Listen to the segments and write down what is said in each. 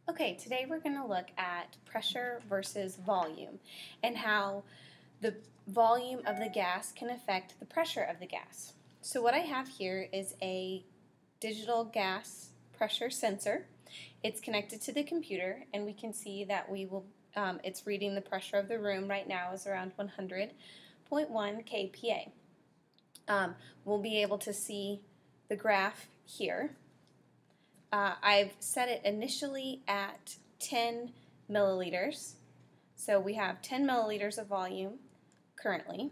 Okay, today we're going to look at pressure versus volume and how the volume of the gas can affect the pressure of the gas. So what I have here is a digital gas pressure sensor. It's connected to the computer, and we can see that it's reading the pressure of the room right now is around 100.1 kPa. We'll be able to see the graph here. I've set it initially at 10 milliliters. So we have 10 milliliters of volume currently.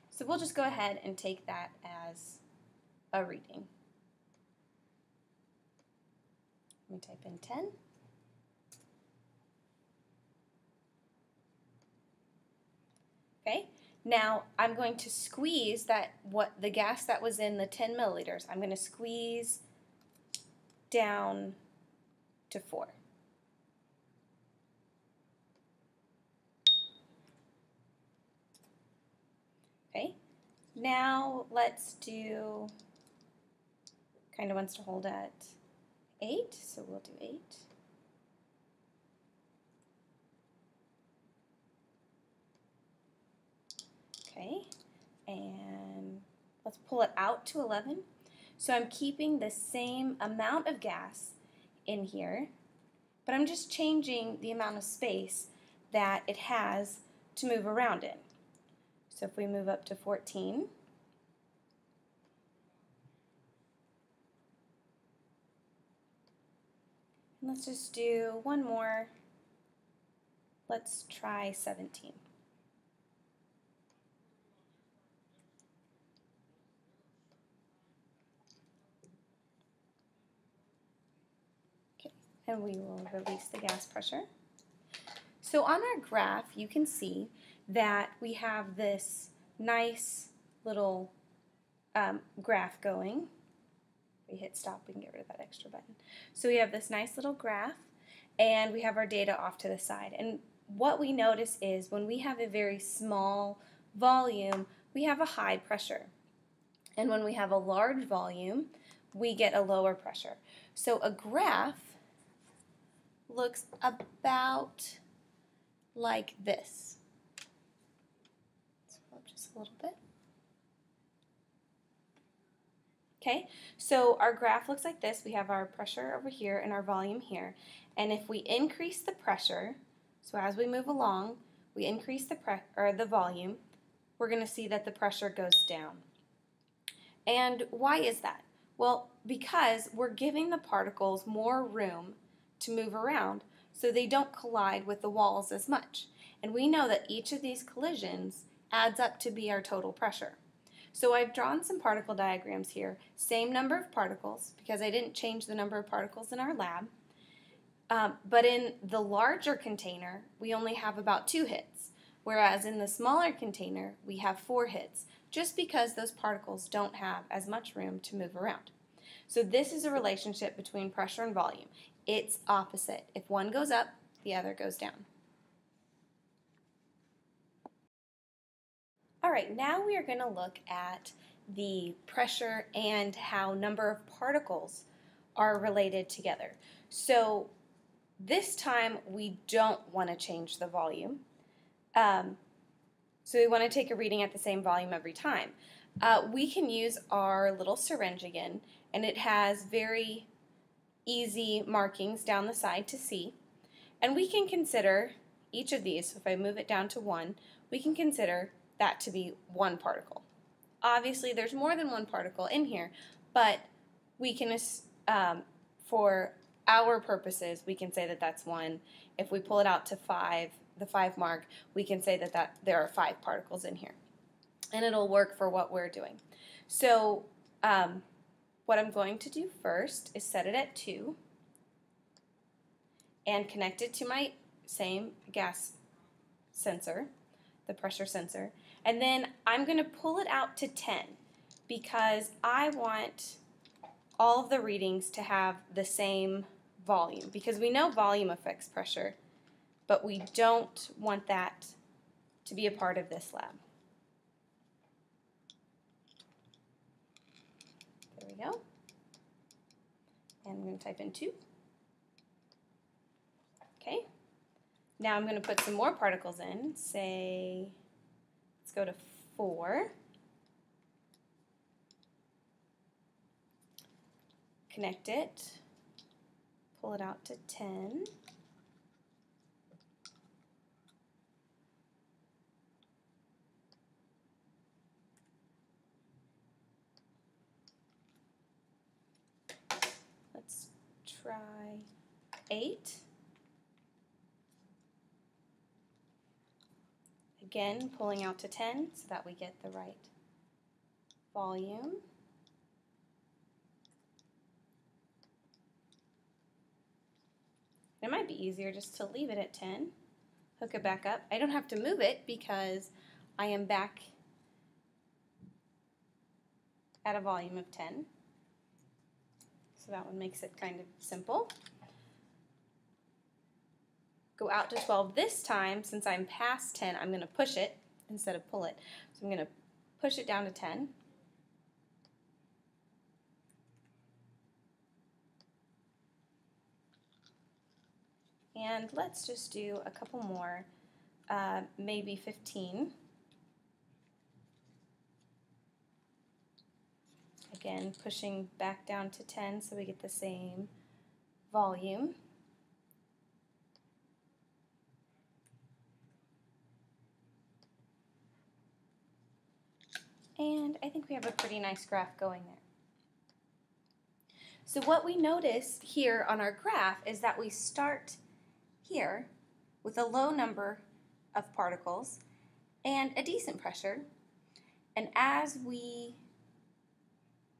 So we'll just go ahead and take that as a reading. Let me type in 10. Okay, now I'm going to squeeze the gas that was in the 10 milliliters, I'm going to squeeze down to 4. Okay, now let's do, kind of wants to hold at 8, so we'll do 8. Okay, and let's pull it out to 11. So I'm keeping the same amount of gas in here, but I'm just changing the amount of space that it has to move around in. So if we move up to 14, and let's just do one more. Let's try 17. And we will release the gas pressure. So on our graph, you can see that we have this nice little graph going. If we hit stop, we can get rid of that extra button. So we have this nice little graph, and we have our data off to the side. And what we notice is when we have a very small volume, we have a high pressure. And when we have a large volume, we get a lower pressure. So a graph looks about like this. Let's go up just a little bit. Okay, so our graph looks like this. We have our pressure over here and our volume here. And if we increase the pressure, so as we move along, we increase the volume, we're going to see that the pressure goes down. And why is that? Well, because we're giving the particles more room to move around so they don't collide with the walls as much. And we know that each of these collisions adds up to be our total pressure. So I've drawn some particle diagrams here, same number of particles because I didn't change the number of particles in our lab. But in the larger container, we only have about 2 hits, whereas in the smaller container, we have 4 hits, just because those particles don't have as much room to move around. So this is a relationship between pressure and volume. It's opposite. If one goes up, the other goes down. All right, now we are going to look at the pressure and how number of particles are related together. So this time we don't want to change the volume. So we want to take a reading at the same volume every time. We can use our little syringe again, and it has very easy markings down the side to see. And we can consider each of these, so if I move it down to 1, we can consider that to be 1 particle. Obviously there's more than 1 particle in here, but we can, for our purposes, we can say that that's 1. If we pull it out to 5, the 5 mark, we can say that there are 5 particles in here. And it'll work for what we're doing. So what I'm going to do first is set it at 2 and connect it to my same gas sensor, the pressure sensor, and then I'm going to pull it out to 10 because I want all of the readings to have the same volume, because we know volume affects pressure, but we don't want that to be a part of this lab. There we go. And I'm going to type in 2. Now I'm going to put some more particles in. Say, let's go to 4. Connect it. Pull it out to 10. Let's try 8. Again, pulling out to 10 so that we get the right volume. It might be easier just to leave it at 10, hook it back up. I don't have to move it because I am back at a volume of 10. So that one makes it kind of simple. Go out to 12 this time. Since I'm past 10, I'm going to push it instead of pull it. So I'm going to push it down to 10. And let's just do a couple more, maybe 15. Again, pushing back down to 10 so we get the same volume. And I think we have a pretty nice graph going there. So what we notice here on our graph is that we start here with a low number of particles and a decent pressure. And as we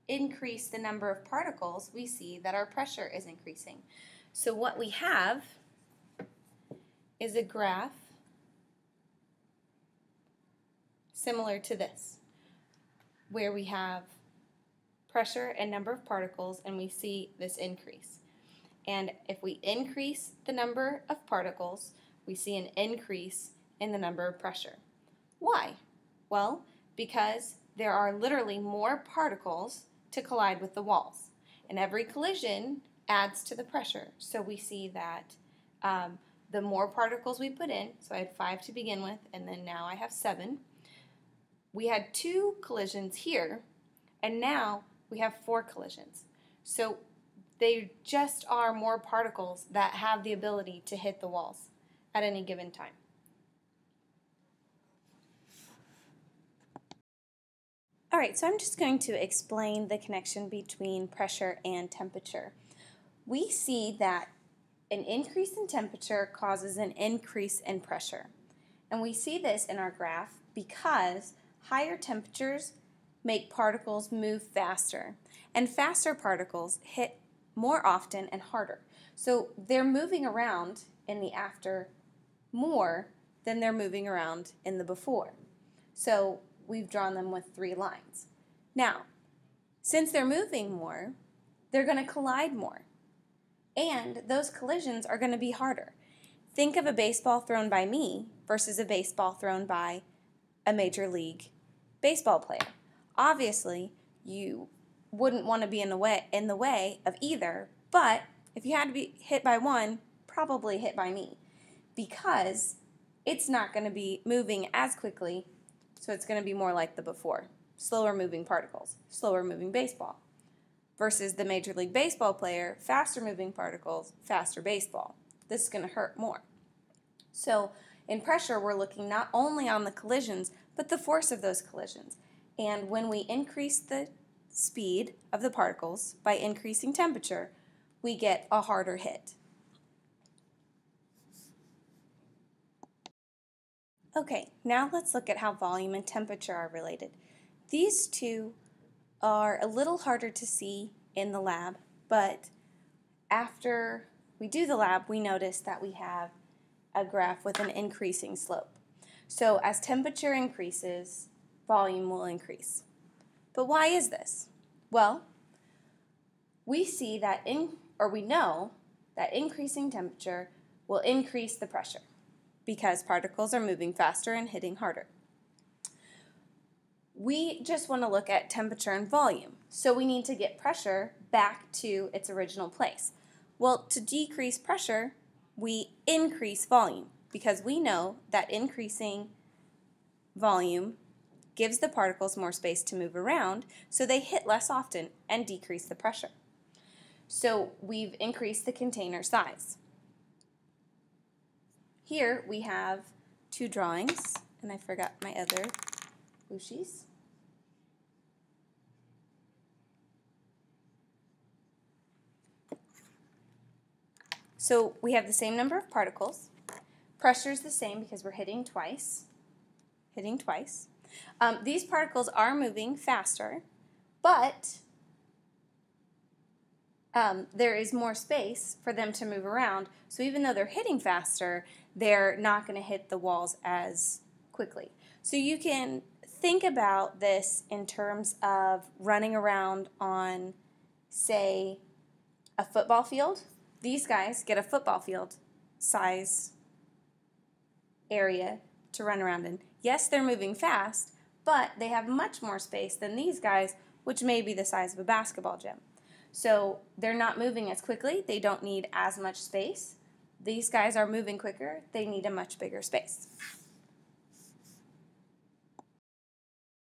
increase the number of particles, we see that our pressure is increasing. So what we have is a graph similar to this, where we have pressure and number of particles, and we see this increase. And if we increase the number of particles, we see an increase in the number of pressure. Why? Well, because there are literally more particles to collide with the walls, and every collision adds to the pressure. So we see that the more particles we put in, so I had 5 to begin with, and then now I have 7. We had 2 collisions here, and now we have 4 collisions. So they just are more particles that have the ability to hit the walls at any given time. All right, so I'm just going to explain the connection between pressure and temperature. We see that an increase in temperature causes an increase in pressure. And we see this in our graph because higher temperatures make particles move faster, and faster particles hit more often and harder. So they're moving around in the after more than they're moving around in the before. So we've drawn them with 3 lines. Now, since they're moving more, they're going to collide more, and those collisions are going to be harder. Think of a baseball thrown by me versus a baseball thrown by a Major League Baseball player. Obviously, you wouldn't want to be in the way of either, but if you had to be hit by one, probably hit by me, because it's not going to be moving as quickly, so it's going to be more like the before. Slower moving particles, slower moving baseball, versus the Major League Baseball player, faster moving particles, faster baseball. This is going to hurt more. So in pressure, we're looking not only on the collisions, but the force of those collisions. And when we increase the speed of the particles by increasing temperature, we get a harder hit. Okay, now let's look at how volume and temperature are related. These two are a little harder to see in the lab, but after we do the lab, we notice that we have a graph with an increasing slope. So as temperature increases, volume will increase. But why is this? Well, we see that we know that increasing temperature will increase the pressure because particles are moving faster and hitting harder. We just want to look at temperature and volume, so we need to get pressure back to its original place. Well, to decrease pressure, we increase volume. because we know that increasing volume gives the particles more space to move around, so they hit less often and decrease the pressure. So we've increased the container size. Here we have two drawings, and I forgot my other Ooshies. So we have the same number of particles. Pressure is the same because we're hitting twice. These particles are moving faster, but there is more space for them to move around. So even though they're hitting faster, they're not going to hit the walls as quickly. So you can think about this in terms of running around on, say, a football field. These guys get a football field size area to run around in. Yes, they're moving fast, but they have much more space than these guys, which may be the size of a basketball gym. So they're not moving as quickly. They don't need as much space. These guys are moving quicker. They need a much bigger space.